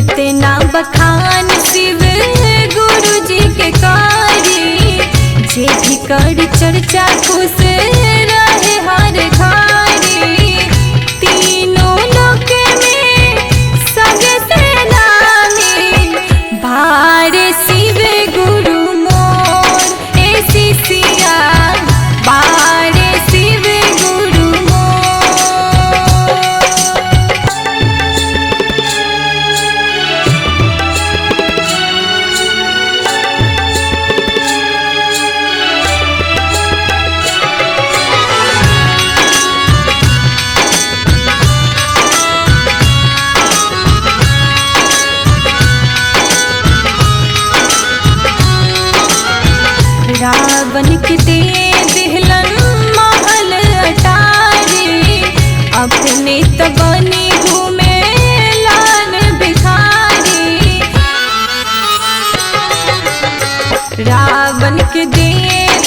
कितना बखान शिव गुरु जी के कारी, जे भी कर चर्चा खुश रहे हर घड़ी। तीनों लोक में सबसे नामी भारे शिव गुरु मोर, ए शिष्या भारे शिव गुरु मोर। रावण के दे दिहलन महल अटारी, अपने तबनी घूमे लाल भिखारी। रावण के दे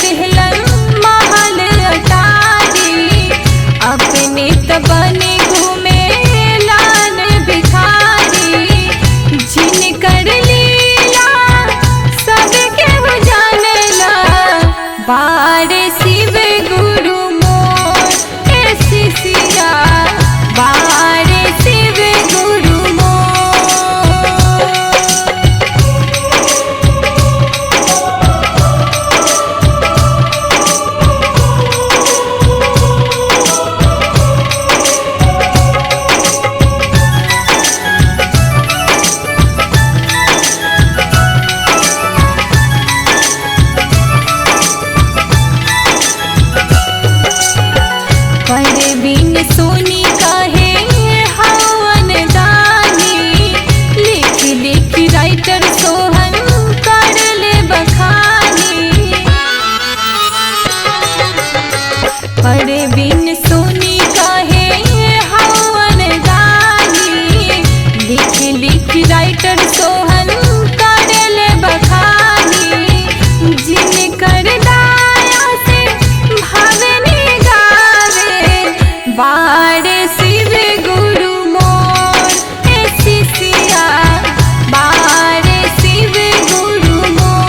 दिहलन महल अटारी, अपने तबनी घूमे लाल भिखारी। जिन कर लीला सबके हो जानेला, बारे शिव गुरु मोर, ए शिष्या बारे शिव गुरु मोर। परवीन सोनी कहे हवन दानी, लिख लिख राइटर सोहन कर ले बखानी। परवीन सोनी कहे हवन दानी, लिख लिख राइटर सोहन कर ले बखानी। जिन कर दाया से भावनी गावे, बारे शिव गुरु मोर, ए शिष्या बारे शिव गुरु मोर।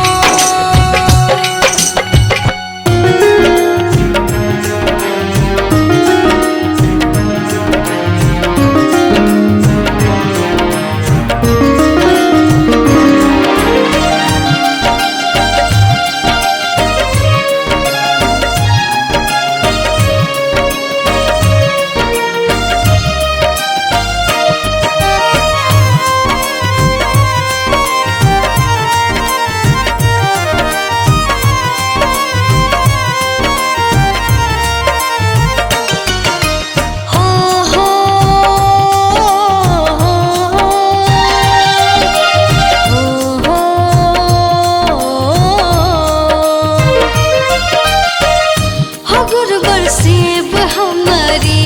शिव हमारी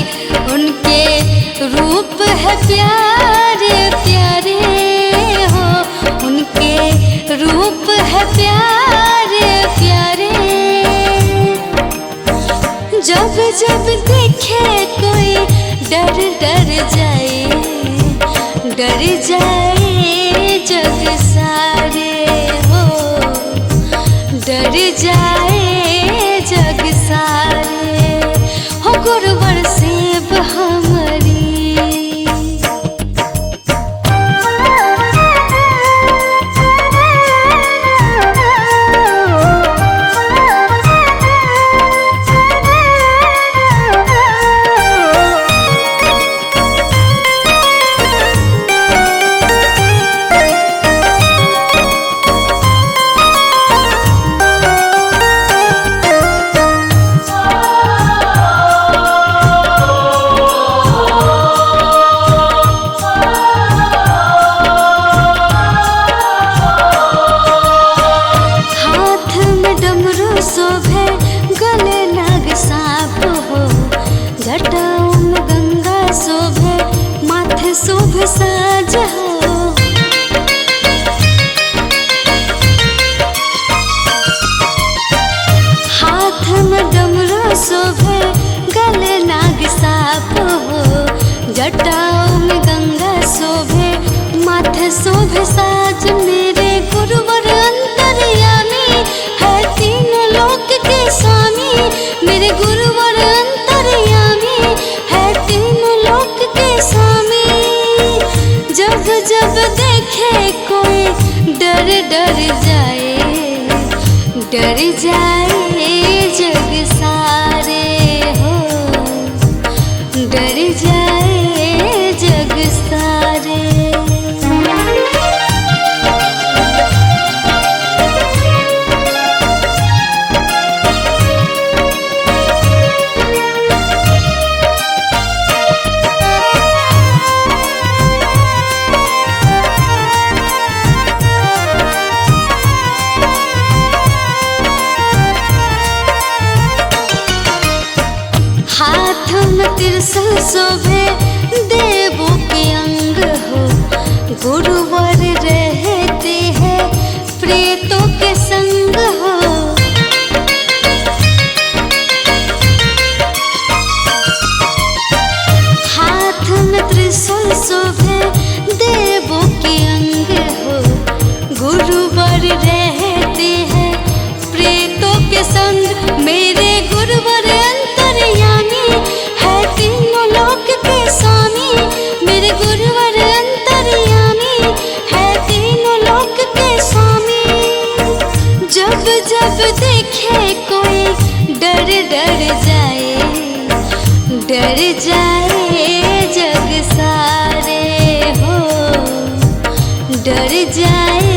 उनके रूप है प्यारे प्यारे हो, उनके रूप है प्यारे प्यारे। जब जब देखे कोई डर डर जाए, डर जाए जग सारे हो, डर जाए जग सारे हो। गुरुवर शिव हमारी शुभ साज हो। हाथ में डमरू शोभे, गले नाग साप हो, जटाओं में गंगा शोभे, माथे शोभ साज मेरे गुरुवर अंतर्यामी है तीनों लोक के स्वामी। मेरे गुरुवर अंतर्यामी है तीनों लोक के स्वामी। जब जब देखे कोई डर डर जाए, डर जाए जग सारे हो, डर जाए जग सारे। हाथ में त्रिशूल शोभे देवों के अंग हो, गुरुवर रहते हैं प्रेतों के संग हो। हाथ में त्रिशूल शोभे देवों के अंग हो, गुरुवर रहते हैं प्रेतों के संग। मेरे गुरुवर अंतर्यामी है तीनों लोक के स्वामी। मेरे गुरुवर अंतर्यामी है तीनों लोक के स्वामी। जब जब देखे कोई डर डर जाए, डर जाए जग सारे हो, डर जाए